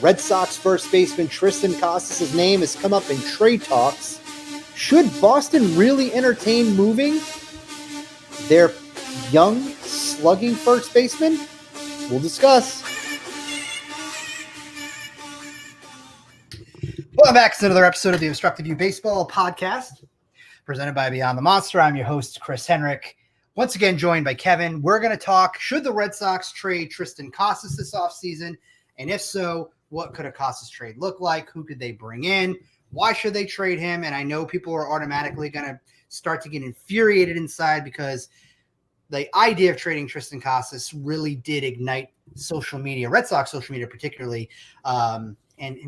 Red Sox first baseman Triston Casas' name has come up in trade talks. Should Boston really entertain moving their young, slugging first baseman? We'll discuss. Welcome back to another episode of the Obstructed View Baseball Podcast, presented by Beyond the Monster. I'm your host, Chris Henrik. Once again, joined by Kevin. We're going to talk, should the Red Sox trade Triston Casas this offseason? And if so, what could a Casas trade look like? Who could they bring in? Why should they trade him? And I know people are automatically going to start to get infuriated inside because the idea of trading Triston Casas really did ignite social media, Red Sox social media particularly, and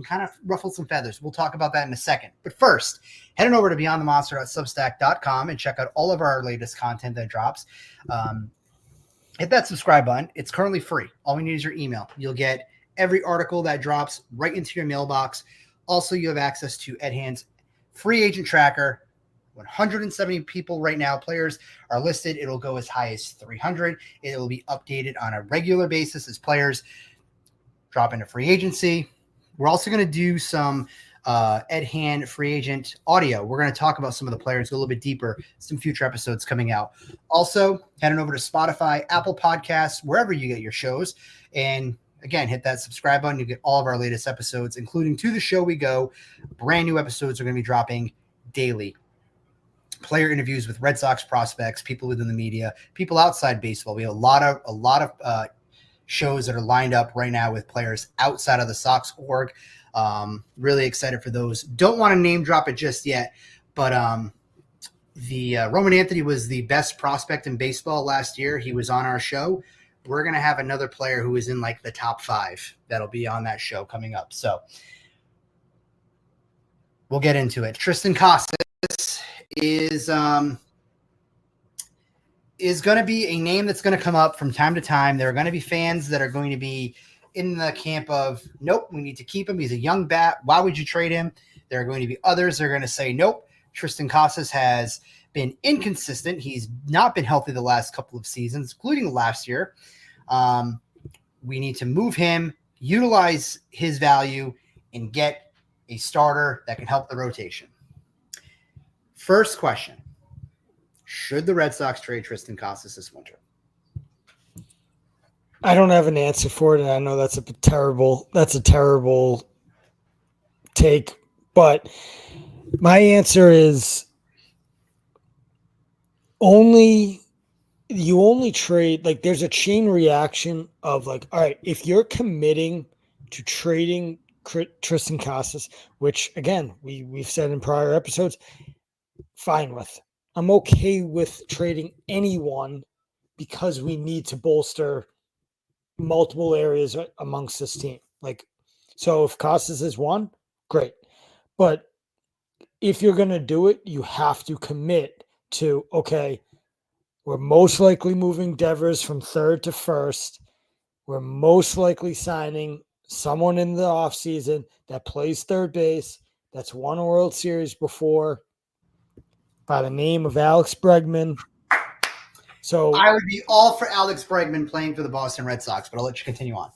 kind of ruffled some feathers. We'll talk about that in a second. But first, head on over to beyondthemonster.substack.com and check out all of our latest content that drops. Hit that subscribe button. It's currently free. All we need is your email. You'll get every article that drops right into your mailbox. Also, you have access to Ed Hand's free agent tracker. 170 people right now, players are listed. It'll go as high as 300. It will be updated on a regular basis as players drop into free agency. We're also going to do some Ed Hand free agent audio. We're going to talk about some of the players, go a little bit deeper, some future episodes coming out. Also, head on over to Spotify, Apple Podcasts, wherever you get your shows. And again, hit that subscribe button. You get all of our latest episodes, including To the Show We Go. Brand new episodes are going to be dropping daily. Player interviews with Red Sox prospects, people within the media, people outside baseball. We have a lot of shows that are lined up right now with players outside of the Sox org. Really excited for those. Don't want to name drop it just yet, but the Roman Anthony was the best prospect in baseball last year. He was on our show. We're going to have another player who is in like the top 5 that'll be on that show coming up. So we'll get into it. Triston Casas is going to be a name that's going to come up from time to time. There are going to be fans that are going to be in the camp of, nope, we need to keep him. He's a young bat. Why would you trade him? There are going to be others that are going to say, nope, Triston Casas has been inconsistent. He's not been healthy the last couple of seasons, including last year. We need to move him, utilize his value, and get a starter that can help the rotation. First question. Should the Red Sox trade Triston Casas this winter? I don't have an answer for it, and I know that's a terrible take, but my answer is you only trade, like, there's a chain reaction of like, all right, if you're committing to trading Triston Casas, which again, we've said in prior episodes, fine with. I'm okay with trading anyone because we need to bolster multiple areas amongst this team. Like, so if Casas is one, great. But if you're going to do it, you have to commit to, okay, we're most likely moving Devers from third to first. We're most likely signing someone in the offseason that plays third base, that's won a World Series before, by the name of Alex Bregman. So I would be all for Alex Bregman playing for the Boston Red Sox, but I'll let you continue on.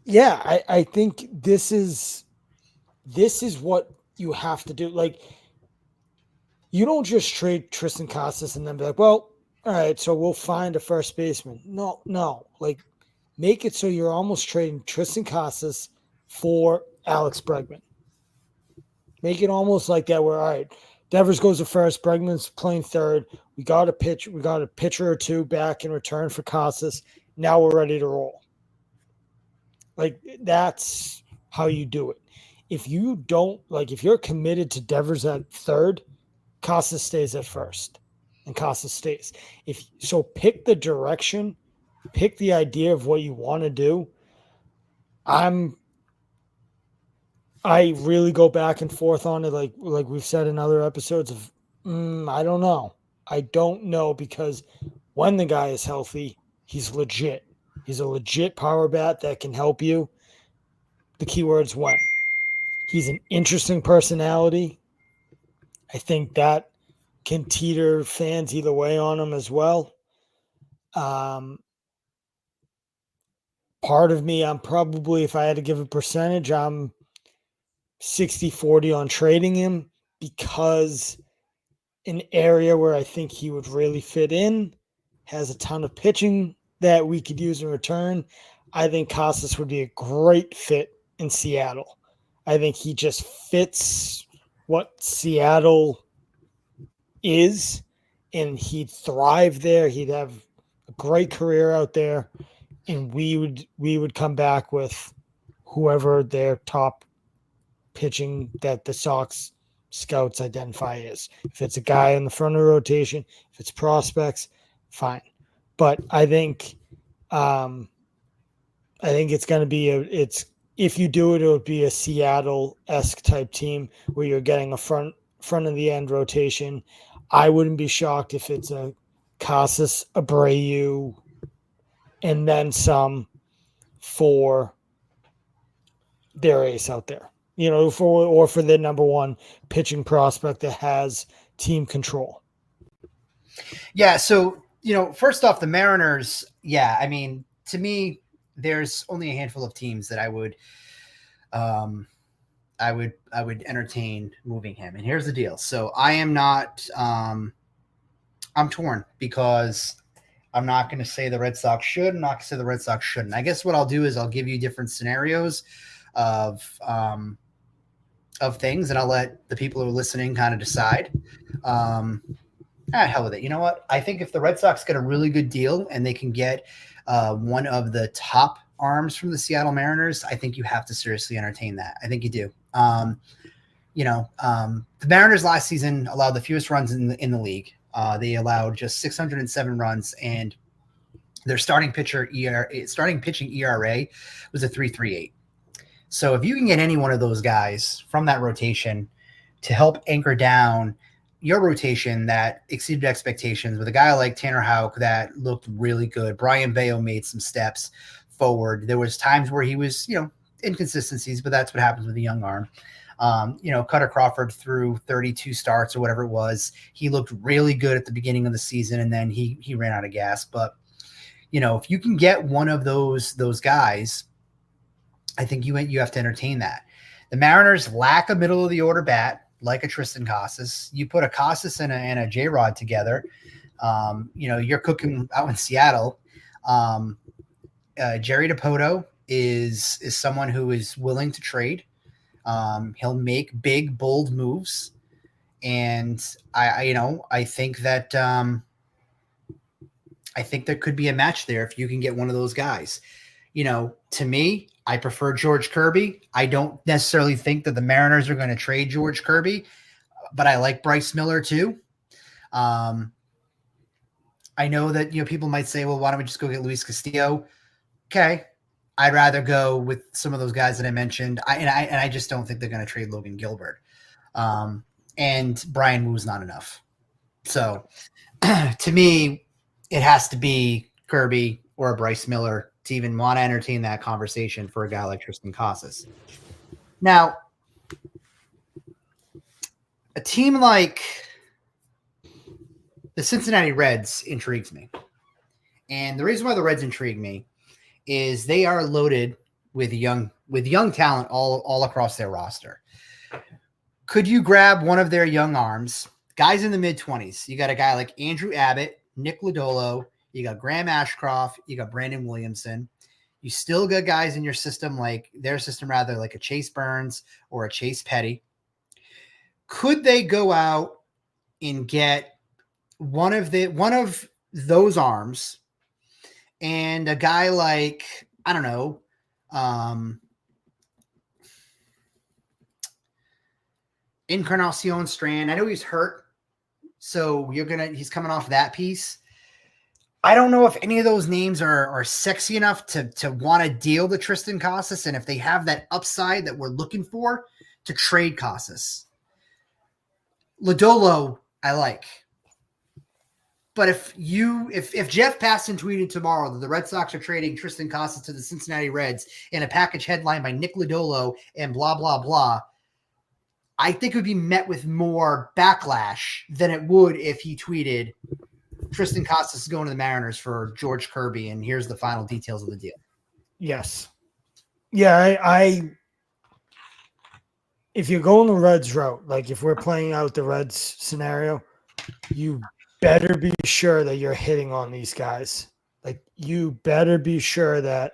Yeah, I think this is what you have to do. Like, you don't just trade Triston Casas and then be like, well, all right, so we'll find a first baseman. No. Like, make it so you're almost trading Triston Casas for Alex Bregman. Make it almost like that where, all right, Devers goes to first, Bregman's playing third. We got a pitcher or two back in return for Casas. Now we're ready to roll. Like, that's how you do it. If you don't, like, if you're committed to Devers at third, Casas stays at first, and Casas stays. So pick the direction, pick the idea of what you want to do. I really go back and forth on it, like we've said in other episodes of, I don't know. I don't know, because when the guy is healthy, he's legit. He's a legit power bat that can help you. The key word's when. He's an interesting personality. I think that can teeter fans either way on him as well. part of me, I'm probably, if I had to give a percentage, I'm 60-40 on trading him, because an area where I think he would really fit in has a ton of pitching that we could use in return. I think Casas would be a great fit in Seattle. I think he just fits what Seattle is, and he'd thrive there. He'd have a great career out there, and we would come back with whoever their top pitching that the Sox scouts identify is. If it's a guy in the front of the rotation, if it's prospects, fine. But I think it's going to be if you do it, it would be a Seattle-esque type team where you're getting a front of the end rotation. I wouldn't be shocked if it's a Casas, Abreu, and then some for their ace out there. For the number one pitching prospect that has team control. Yeah. So, first off, the Mariners, I mean, to me, there's only a handful of teams that I would entertain moving him. And here's the deal. So I am not, I'm torn, because I'm not going to say the Red Sox should, I'm not going to say the Red Sox shouldn't. I guess what I'll do is I'll give you different scenarios of things, and I'll let the people who are listening kind of decide. Hell with it. You know what? I think if the Red Sox get a really good deal and they can get one of the top arms from the Seattle Mariners, I think you have to seriously entertain that. I think you do. The Mariners last season allowed the fewest runs in the league. They allowed just 607 runs, and their starting pitching ERA was a 3.38. So if you can get any one of those guys from that rotation to help anchor down your rotation that exceeded expectations, with a guy like Tanner Houck that looked really good, Brian Bayo made some steps forward. There was times where he was, inconsistencies, but that's what happens with a young arm. Cutter Crawford threw 32 starts or whatever it was. He looked really good at the beginning of the season, and then he ran out of gas. But, if you can get one of those guys, I think you have to entertain that. The Mariners lack a middle of the order bat like a Triston Casas. You put a Casas and a J-Rod together, you're cooking out in Seattle. Jerry Dipoto is someone who is willing to trade. He'll make big, bold moves, and I think that I think there could be a match there if you can get one of those guys. To me, I prefer George Kirby. I don't necessarily think that the Mariners are going to trade George Kirby, but I like Bryce Miller too. I know that people might say, well, why don't we just go get Luis Castillo? Okay, I'd rather go with some of those guys that I mentioned. I just don't think they're going to trade Logan Gilbert. And Brian Woo's not enough. So to me, it has to be Kirby or a Bryce Miller to even want to entertain that conversation for a guy like Triston Casas. Now, a team like the Cincinnati Reds intrigues me. And the reason why the Reds intrigue me is they are loaded with young talent all across their roster. Could you grab one of their young arms, guys in the mid-20s? You got a guy like Andrew Abbott, Nick Lodolo, you got Graham Ashcroft, you got Brandon Williamson. You still got guys in your system, like a Chase Burns or a Chase Petty. Could they go out and get one of those arms and a guy like, I don't know, Encarnacion Strand? I know he's hurt, so he's coming off that piece. I don't know if any of those names are sexy enough to want to deal to Triston Casas, and if they have that upside that we're looking for to trade Casas. Lodolo, I like. But if Jeff Passan tweeted tomorrow that the Red Sox are trading Triston Casas to the Cincinnati Reds in a package headline by Nick Lodolo and blah, blah, blah, I think it would be met with more backlash than it would if he tweeted Triston Casas is going to the Mariners for George Kirby, and here's the final details of the deal. Yes. Yeah, I if you're going the Reds route, like if we're playing out the Reds scenario, you better be sure that you're hitting on these guys. Like you better be sure that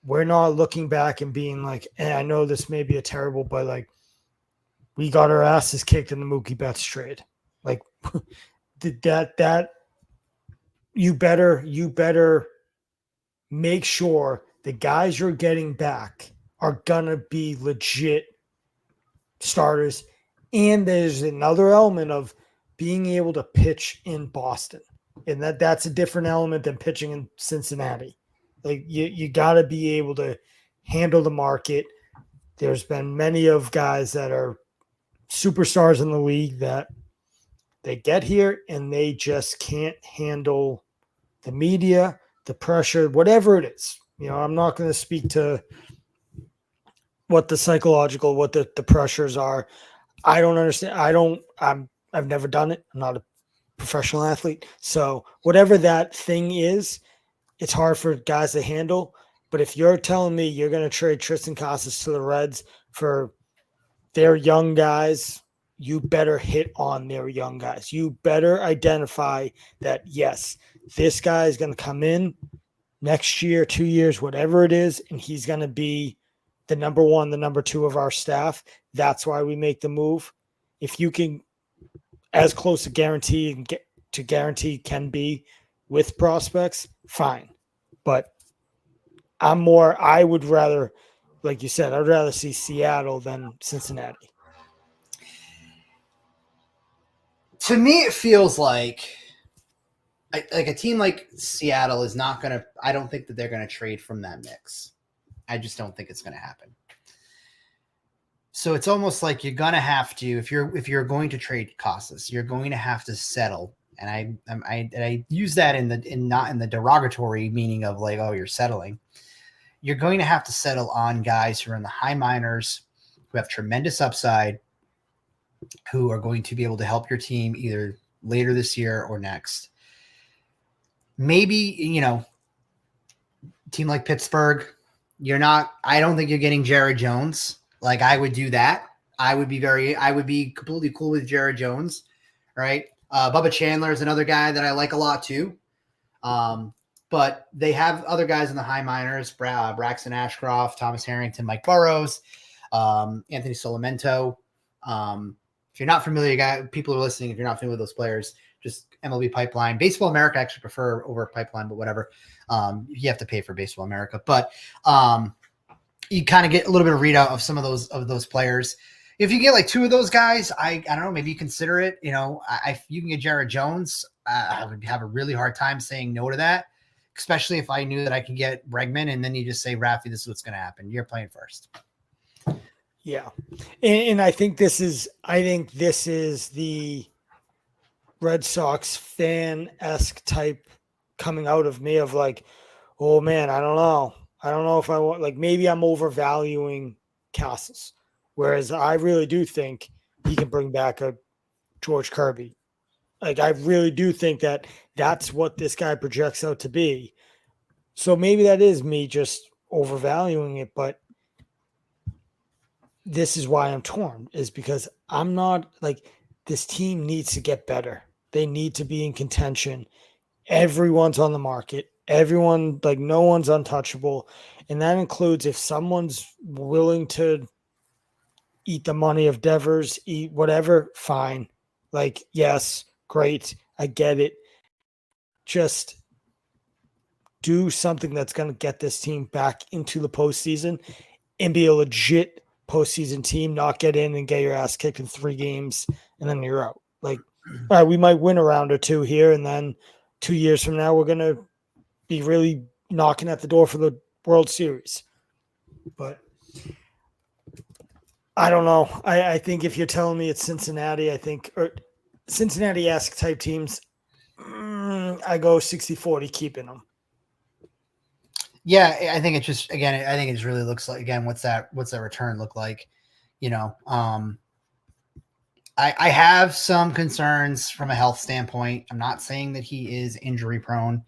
we're not looking back and being like, I know this may be a terrible, but like we got our asses kicked in the Mookie Betts trade. Like that you better make sure the guys you're getting back are gonna be legit starters. And there's another element of being able to pitch in Boston. And that's a different element than pitching in Cincinnati. Like you gotta be able to handle the market. There's been many of guys that are superstars in the league that they get here and they just can't handle the media, the pressure, whatever it is. I'm not going to speak to what the psychological, what the pressures are. I don't understand. I've never done it. I'm not a professional athlete. So whatever that thing is, it's hard for guys to handle. But if you're telling me you're going to trade Triston Casas to the Reds for their young guys, you better hit on their young guys. You better identify that, yes, this guy is going to come in next year, 2 years, whatever it is, and he's going to be the number one, the number two of our staff. That's why we make the move. If you can, as close to guarantee can be with prospects, fine. But I would rather, like you said, I'd rather see Seattle than Cincinnati. To me, it feels like a team like Seattle is not going to – I don't think that they're going to trade from that mix. I just don't think it's going to happen. So it's almost like you're going to have to – if you're going to trade Casas, you're going to have to settle. And I use that not in the derogatory meaning of like, oh, you're settling. You're going to have to settle on guys who are in the high minors, who have tremendous upside, who are going to be able to help your team either later this year or next. Maybe, team like Pittsburgh, I don't think you're getting Jared Jones. Like I would do that. I would be completely cool with Jared Jones, right? Bubba Chandler is another guy that I like a lot too. But they have other guys in the high minors, Braxton Ashcroft, Thomas Harrington, Mike Burrows, Anthony Solimento. If you're not familiar, people are listening, if you're not familiar with those players, just MLB Pipeline. Baseball America, I actually prefer over Pipeline, but whatever. You have to pay for Baseball America. But you kind of get a little bit of readout of some of those players. If you get like two of those guys, I don't know, maybe you consider it. If you can get Jared Jones, I would have a really hard time saying no to that, especially if I knew that I could get Bregman, and then you just say, Rafi, this is what's going to happen. You're playing first. Yeah. And I think this is the Red Sox fan-esque type coming out of me of like, oh man, I don't know. I don't know if I want, like, maybe I'm overvaluing Casas. Whereas I really do think he can bring back a George Kirby. Like, I really do think that that's what this guy projects out to be. So maybe that is me just overvaluing it, but this is why I'm torn, is because I'm not like, this team needs to get better. They need to be in contention. Everyone's on the market. Everyone, like, no one's untouchable. And that includes if someone's willing to eat the money of Devers, eat whatever, fine. Like, yes, great. I get it. Just do something that's going to get this team back into the postseason and be a legit postseason team, not get in and get your ass kicked in 3 games and then you're out. Like, all right, we might win a round or two here, and then 2 years from now, we're going to be really knocking at the door for the World Series. But I don't know. I think if you're telling me it's Cincinnati, or Cincinnati-esque type teams, I go 60-40 keeping them. Yeah, I think it just, again, I think it just really looks like, again, what's that return look like? I have some concerns from a health standpoint. I'm not saying that he is injury prone.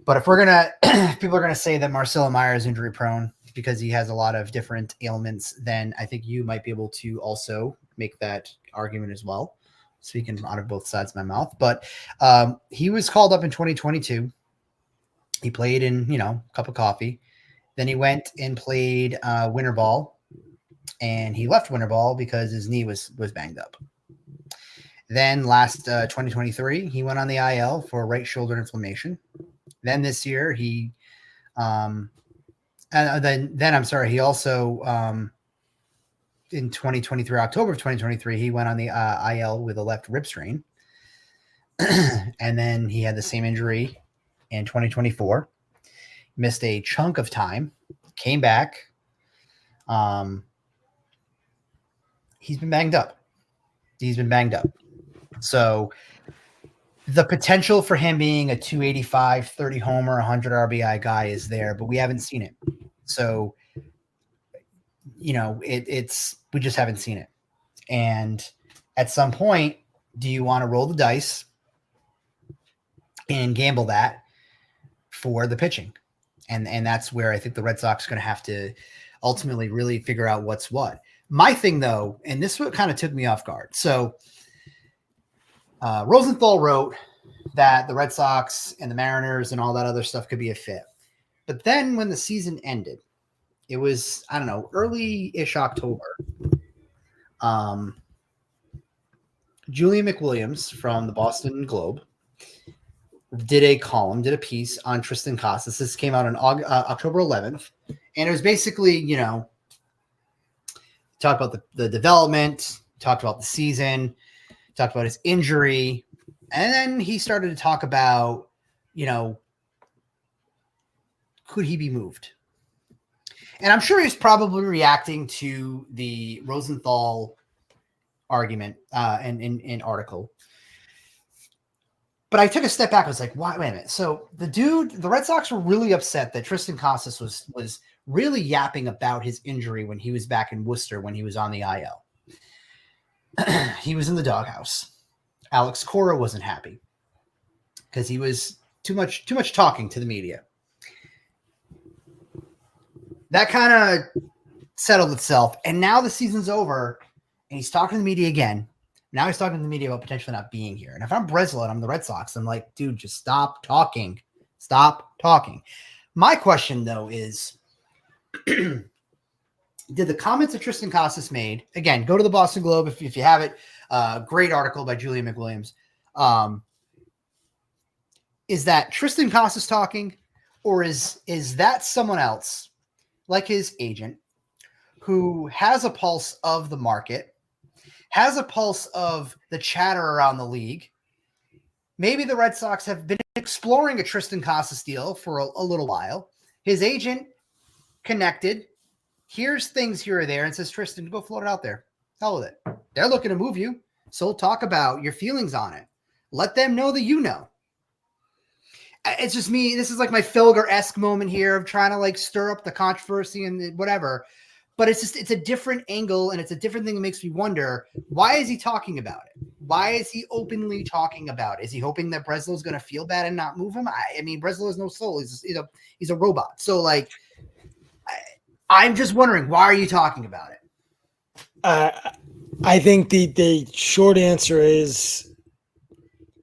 But if we're gonna, if people are gonna say that Marcelo Meyer is injury prone because he has a lot of different ailments, then I think you might be able to also make that argument as well. Speaking out of both sides of my mouth, but he was called up in 2022. He played in, cup of coffee. Then he went and played winter ball, and he left winter ball because his knee was banged up. Then last 2023, he went on the IL for right shoulder inflammation. Then this year, he I'm sorry, he also in 2023, October of 2023, he went on the IL with a left rib strain. And then he had the same injury in 2024, missed a chunk of time, came back. He's been banged up. So the potential for him being a 285, 30 homer, 100 RBI guy is there, but we haven't seen it. So, we just haven't seen it. And at some point, do you want to roll the dice and gamble that for the pitching? And that's where I think the Red Sox are going to have to ultimately really figure out what's what. My thing, though, and this what kind of took me off guard. So Rosenthal wrote that the Red Sox and the Mariners and all that other stuff could be a fit. But then when the season ended, it was, I don't know, early-ish October. Julian McWilliams from the Boston Globe did a piece on Triston Casas. This came out on October 11th. And it was basically, talked about the development, talked about the season, talked about his injury. And then he started to talk about, could he be moved? And I'm sure he's probably reacting to the Rosenthal argument and article. But I took a step back. I was like, wait a minute. So the Red Sox were really upset that Triston Casas was really yapping about his injury when he was back in Worcester when he was on the IL. He was in the doghouse. Alex Cora wasn't happy because he was too much talking to the media. That kind of settled itself. And now the season's over and he's talking to the media again. Now he's talking to the media about potentially not being here. And if I'm Breslow and I'm the Red Sox, I'm like, dude, just stop talking. Stop talking. My question, though, is did the comments that Triston Casas made, again, go to the Boston Globe if you have it. Great article by Julian McWilliams. Is that Triston Casas talking, or is that someone else, like his agent, who has a pulse of the market, has a pulse of the chatter around the league? Maybe the Red Sox have been exploring a Triston Casas deal for a little while. His agent connected, hears things here or there, and says, Triston, go float it out there. Hell with it. They're looking to move you, so talk about your feelings on it. Let them know that you know. It's just me. This is like my Felger-esque moment here of trying to stir up the controversy and whatever. But it's a different angle, and it's a different thing that makes me wonder, why is he talking about it? Why is he openly talking about it? Is he hoping that Breslow's going to feel bad and not move him? I mean, Breslow has no soul. He's a robot. So, I'm just wondering, why are you talking about it? I think the short answer is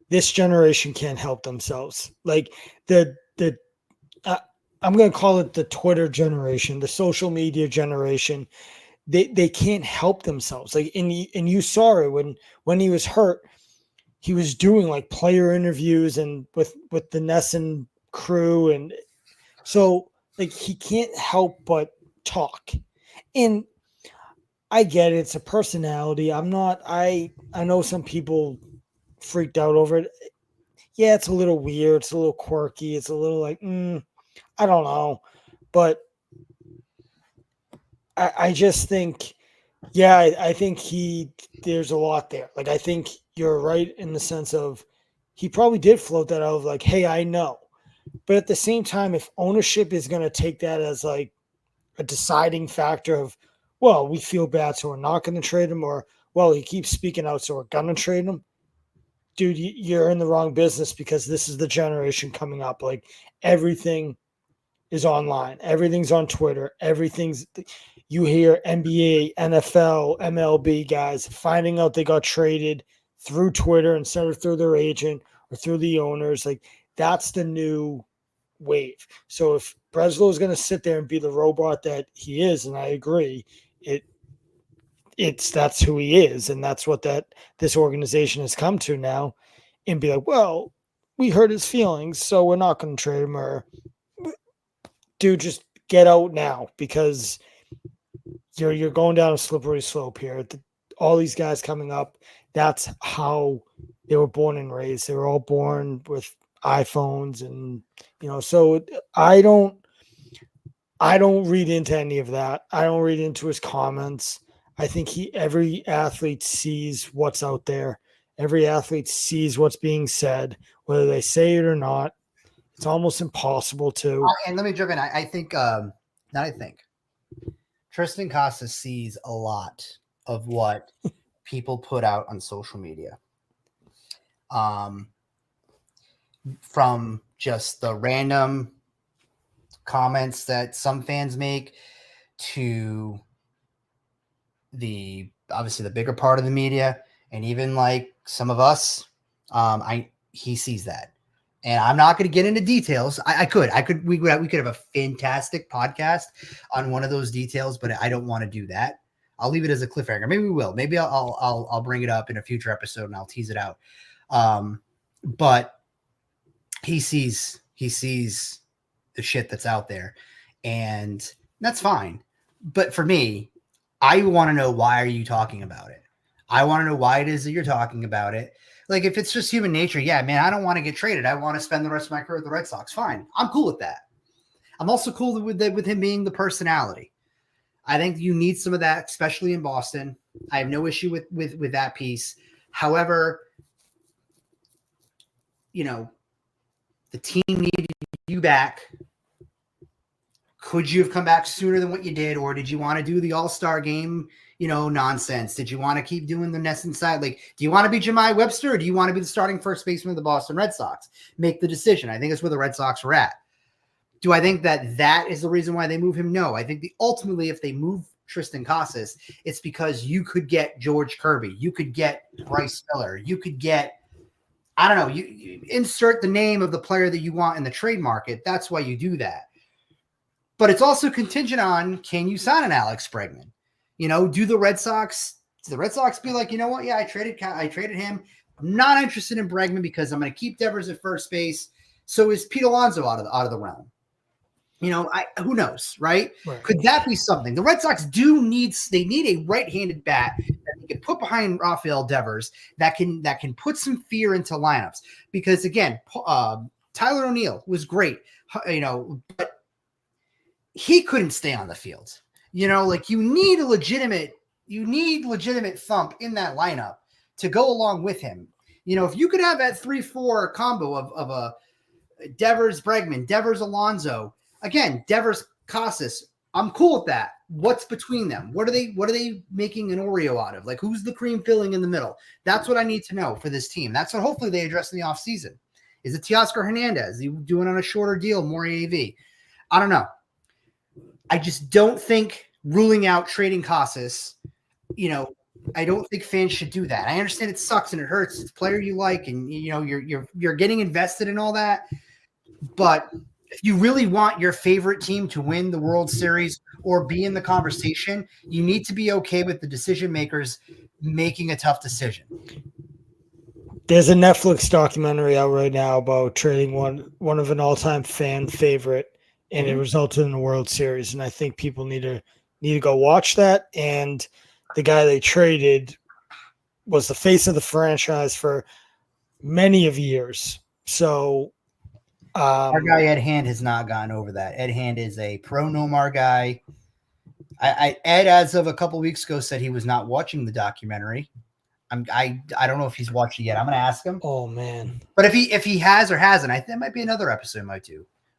this generation can't help themselves. I'm going to call it the Twitter generation, the social media generation. They can't help themselves. And you saw it when he was hurt. He was doing player interviews and with the Nesson crew, and so he can't help but talk. And I get it, it's a personality. I know some people freaked out over it. Yeah, it's a little weird. It's a little quirky. It's a little I don't know. But I just think, I think there's a lot there. I think you're right in the sense of he probably did float that out of hey, I know. But at the same time, if ownership is going to take that as a deciding factor of, well, we feel bad, so we're not going to trade him, or, well, he keeps speaking out, so we're going to trade him. dude, you're in the wrong business because this is the generation coming up. Like everything is online. Everything's on Twitter. You hear NBA, NFL, MLB guys finding out they got traded through Twitter instead of through their agent or through the owners. Like that's the new wave. So if Breslow is going to sit there and be the robot that he is, and I agree, that's who he is, and that's what this organization has come to now, and be like, well, we hurt his feelings, so we're not going to trade him. Or, dude, just get out now because you're going down a slippery slope here. All these guys coming up, that's how they were born and raised. They were all born with iPhones, and so I don't read into any of that. I don't read into his comments. I think every athlete sees what's out there. Every athlete sees what's being said, whether they say it or not. It's almost impossible to. And let me jump in. I think, Triston Casas sees a lot of what people put out on social media. From just the random comments that some fans make to obviously the bigger part of the media, and even like some of us, he sees that. And I'm not going to get into details. We could have a fantastic podcast on one of those details, but I don't want to do that. I'll leave it as a cliffhanger. Maybe we will. Maybe I'll bring it up in a future episode and I'll tease it out. But he sees the shit that's out there, and that's fine. But for me, I want to know, why are you talking about it? I want to know why it is that you're talking about it. Like, if it's just human nature, yeah, man, I don't want to get traded. I want to spend the rest of my career with the Red Sox. Fine. I'm cool with that. I'm also cool with him being the personality. I think you need some of that, especially in Boston. I have no issue with that piece. However, the team needed you back. Could you have come back sooner than what you did? Or did you want to do the all-star game, nonsense? Did you want to keep doing the nest inside? Like, do you want to be Jemai Webster, or do you want to be the starting first baseman of the Boston Red Sox? Make the decision. I think that's where the Red Sox were at. Do I think that is the reason why they move him? No. I think ultimately, if they move Triston Casas, it's because you could get George Kirby. You could get Bryce Miller. You could get, I don't know, you insert the name of the player that you want in the trade market. That's why you do that. But it's also contingent on, can you sign an Alex Bregman? Do the Red Sox be like, you know what? Yeah, I traded him. I'm not interested in Bregman because I'm going to keep Devers at first base. So is Pete Alonso out of the realm? Who knows, right? Could that be something? The Red Sox need a right-handed bat that they can put behind Rafael Devers that can put some fear into lineups. Because again, Tyler O'Neill was great, but he couldn't stay on the field. You need legitimate thump in that lineup to go along with him. If you could have that 3-4 combo of a Devers Bregman, Devers Alonso. Again, Devers Casas, I'm cool with that. What's between them? What are they making an Oreo out of? Like, who's the cream filling in the middle? That's what I need to know for this team. That's what hopefully they address in the offseason. Is it Teoscar Hernandez? Is he doing on a shorter deal, more AAV? I don't know. I just don't think ruling out trading Casas, I don't think fans should do that. I understand it sucks and it hurts. It's a player you like, and you're getting invested in all that. But if you really want your favorite team to win the World Series or be in the conversation, you need to be okay with the decision makers making a tough decision. There's a Netflix documentary out right now about trading one of an all-time fan favorite, and it resulted in a World Series. And I think people need to go watch that. And the guy they traded was the face of the franchise for many of years. So our guy Ed Hand has not gotten over that. Ed Hand is a pro Nomar guy. Ed, as of a couple of weeks ago, said he was not watching the documentary. I don't know if he's watched it yet. I'm going to ask him. Oh man! But if he has or hasn't, that might be another episode.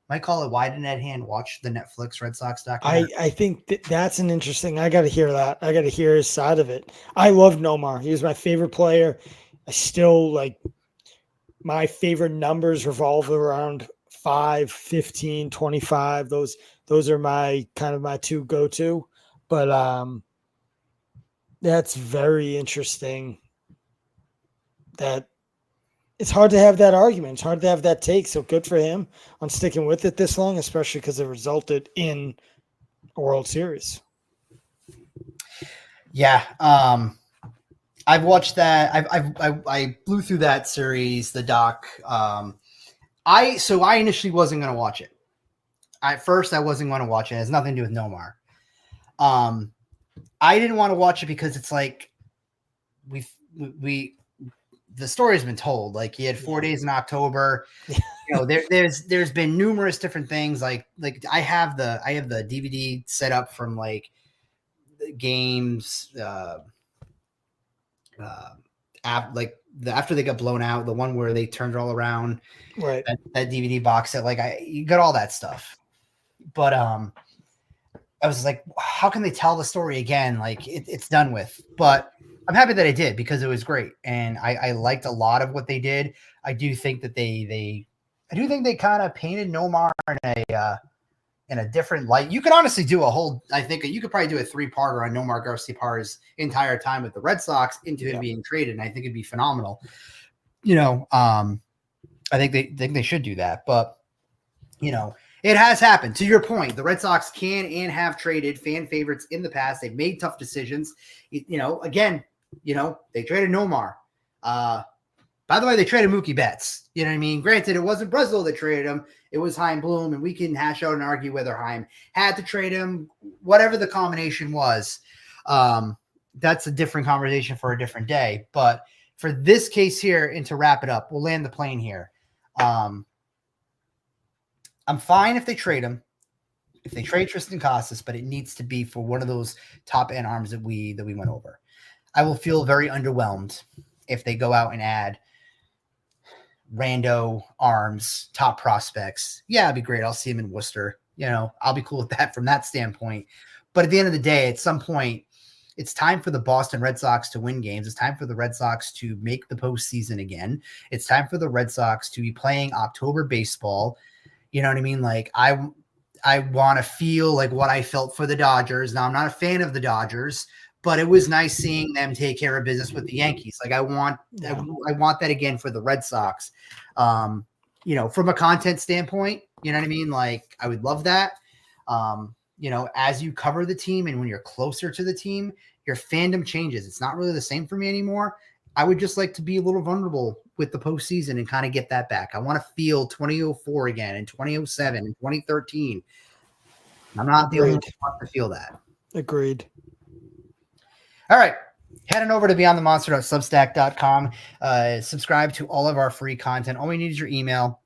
Might call it "Why Didn't Ed Hand Watch the Netflix Red Sox documentary?" I think that's an interesting. I got to hear that. I got to hear his side of it. I love Nomar. He was my favorite player. I still my favorite numbers revolve around 5, 15, 25. Those are my kind of my two go-to. But that's very interesting. That it's hard to have that argument. It's hard to have that take. So good for him on sticking with it this long, especially because it resulted in a World Series. Yeah. I've watched that. I blew through that series, the doc. I initially wasn't going to watch it. At first, I wasn't going to watch it. It has nothing to do with Nomar. I didn't want to watch it because it's like the story has been told. Like he had 4 days in October. You know, there's been numerous different things. Like I have the DVD set up from like the games. After they got blown out, the one where they turned it all around, right? That DVD box set, like you got all that stuff. But I was like, how can they tell the story again? Like it's done with. But I'm happy that I did because it was great, and I liked a lot of what they did. I do think that they kind of painted Nomar in a different light. You could honestly do I think you could probably do a 3-parter on Nomar Garciaparra's entire time with the Red Sox into him being traded, and I think it'd be phenomenal. You know, I think they should do that, but you know, it has happened. To your point, the Red Sox can and have traded fan favorites in the past. They've made tough decisions. You know, again, you know, they traded Nomar. By the way, they traded Mookie Betts. You know what I mean? Granted, it wasn't Breslow that traded him. It was Chaim Bloom, and we can hash out and argue whether Chaim had to trade him, whatever the combination was. That's a different conversation for a different day. But for this case here, and to wrap it up, we'll land the plane here. I'm fine if they trade him, if they trade Triston Casas, but it needs to be for one of those top end arms that we went over. I will feel very underwhelmed if they go out and add rando arms, top prospects. Yeah, it'd be great. I'll see him in Worcester. You know, I'll be cool with that from that standpoint. But at the end of the day, at some point, it's time for the Boston Red Sox to win games. It's time for the Red Sox to make the postseason again. It's time for the Red Sox to be playing October baseball. You know what I mean? Like I want to feel like what I felt for the Dodgers. Now I'm not a fan of the Dodgers, but it was nice seeing them take care of business with the Yankees. Like I want that again for the Red Sox. You know, from a content standpoint, you know what I mean? Like I would love that. You know, as you cover the team and when you're closer to the team, your fandom changes. It's not really the same for me anymore. I would just like to be a little vulnerable with the postseason and kind of get that back. I want to feel 2004 again and 2007 and 2013. I'm not the only one who wants to feel that. Agreed. All right. Heading over to beyondthemonster.substack.com. Subscribe to all of our free content. All we need is your email.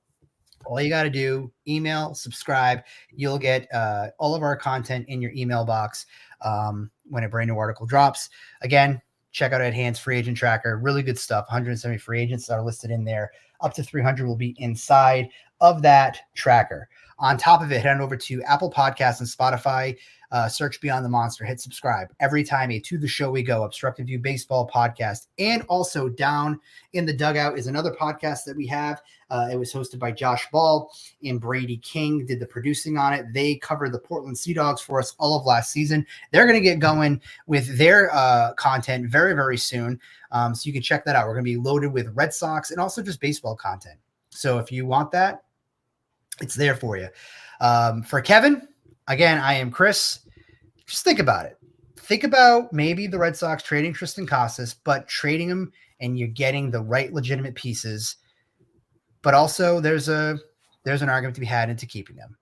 All you got to do, email, subscribe. You'll get all of our content in your email box when a brand new article drops. Again, check out Enhanced Free Agent Tracker. Really good stuff. 170 free agents are listed in there. Up to 300 will be inside of that tracker. On top of it, head on over to Apple Podcasts and Spotify. Search Beyond the Monster. Hit subscribe. Every time a To The Show We Go, Obstructed View Baseball Podcast. And also Down in the Dugout is another podcast that we have. It was hosted by Josh Ball and Brady King did the producing on it. They covered the Portland Sea Dogs for us all of last season. They're going to get going with their content very, very soon. So you can check that out. We're going to be loaded with Red Sox and also just baseball content. So if you want that, it's there for you. For Kevin, again, I am Chris. Just think about it. Think about maybe the Red Sox trading Triston Casas, but trading him and you're getting the right legitimate pieces. But also there's an argument to be had into keeping them.